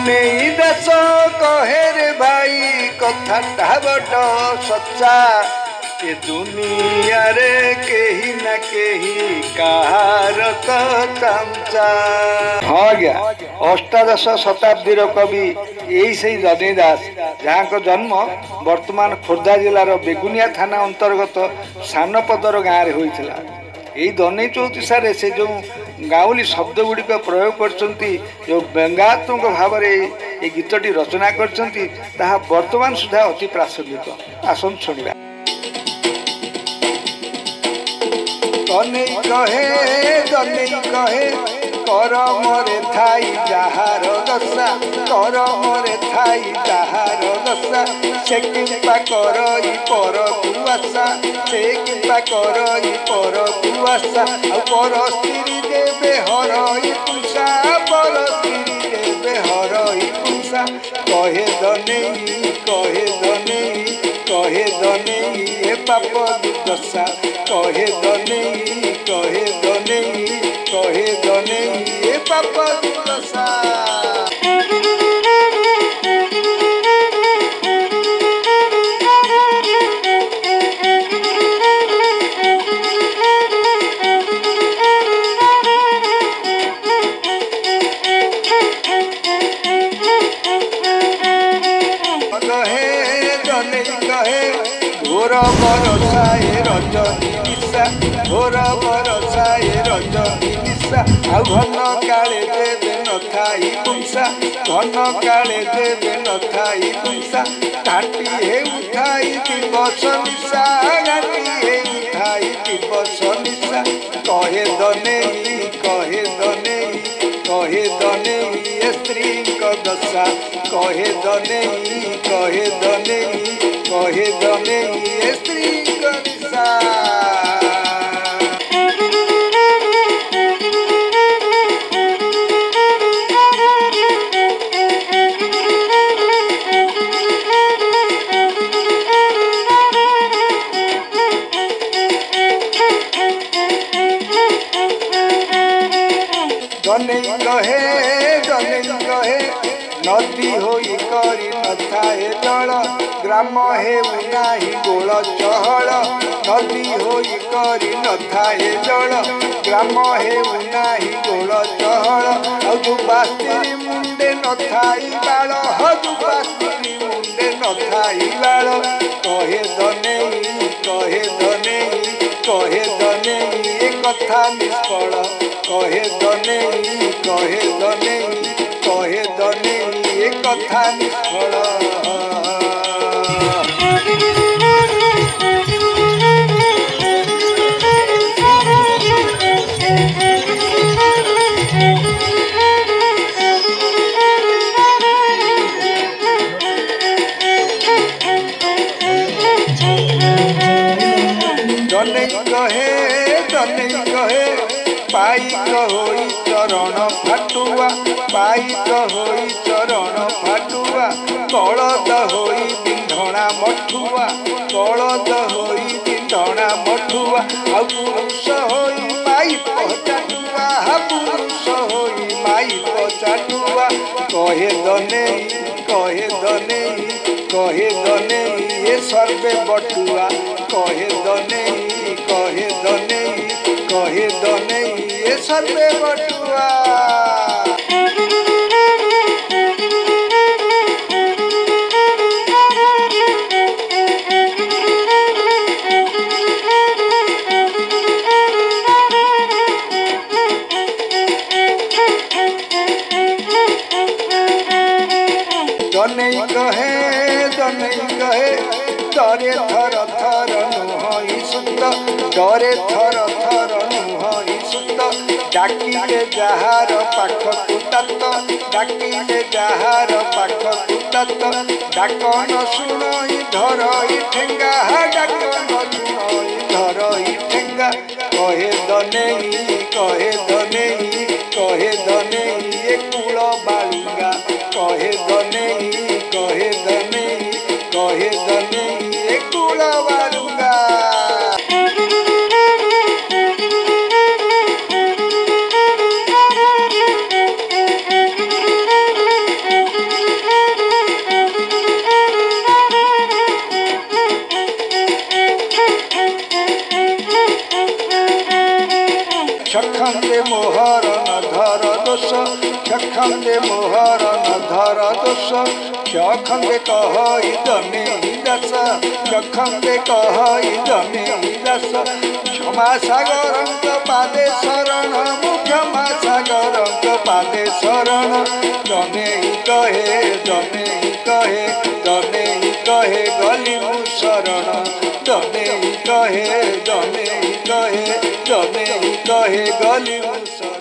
धनी दास कहे रे भाई कथा बड़ सच्चा ए दुनिया रे केही ना केही कहार तो चमचा। हाँ आज्ञा अष्टादश शताब्दी कवि यही से धनी दास जहाँ जन्म वर्तमान खोर्धा जिलार बेगुनिया थाना अंतर्गत सानपदर गाँव में होता। यही धनी चौतीसारे से जो गाउली शब्द गुड़िक प्रयोग करछंती जो व्यंगात्मक भाव में ये गीतटी रचना करछंती ताहा वर्तमान सुधा अति प्रासंगिक। आसन शुणिबा। तने कहे कर मोरे थाई जहार दशा कर मोरे थाई जहार दशा से किंपा कर पर कुआशा से किंपा कर पर कुआशा आ पर स्त्री देवे हर पुषा पर स्त्री देवे हर पुषा कहे दने ए पाप दुर्दशा कहे दने ए पाप दुर्दशा। घोर बरसाए रजनी निशा घोर बरसाए रजनी निशा आ घन काले देवे न थाई पुंसा घन काले देवे न थाई पुंसा घाटी हे उठाई दिवस निशा घाटी हे उठाई दिवस निशा कहे दने ए स्त्री दशा कहे दने ए स्त्री दिशा। कहे नदी होई करी नथाए जल ग्राम हेउ नाही गोल चहल नदी होई करी नथाए जल ग्राम हेउ नाही गोल चहल दुबास्त्री मुंडे नथाई बाल दुबास्त्री मुंडे नथाई बाल कहे दने ए कथा निष्फल कहे दने ए कथा निष्फल। कहे पाइक होई चरण फाटुआ पाइक होई चरण फाटुआ कलद होई बिंधणा मठुआ कलद होई बिंधणा मठुआ आ पुरुष होई माई पचाटुआ पुरुष होई माई पचाटुआ कहे दने ए सर्वे बटुआ कहे दने ए सर्वे बटुआ। कहे डरे थर नुहई सुत डरे थर नुहई सुत डाकिले जहार पाखकु तत डाकिले जहार पाखकु तत डाक न शुणई धरई ठेंगा डाक न शुणई धरई ठेंगा कहे दने ए कूल बालुंगा कहे दने ए कूल बालुंगा। ଖଣ୍ଡେ ମୋହର ନଧର ଦୋଷ ଖଣ୍ଡେ କହଇ ଜନେ ଦାସ ଖଣ୍ଡେ କହଇ ଜନେ ଦାସ କ୍ଷମା ସାଗରଙ୍କ ପାଦେ ଶରଣ ମୁଁ କ୍ଷମା ସାଗରଙ୍କ ପାଦେ ଶରଣ ଜନେ କହେ ଜନେ କହେ ଜନେ କହେ ଗଲି ମୁଁ ଶରଣ ଜନେ କହେ ଜନେ କହେ ଜନେ କହେ ଗଲି ମୁଁ ଶରଣ।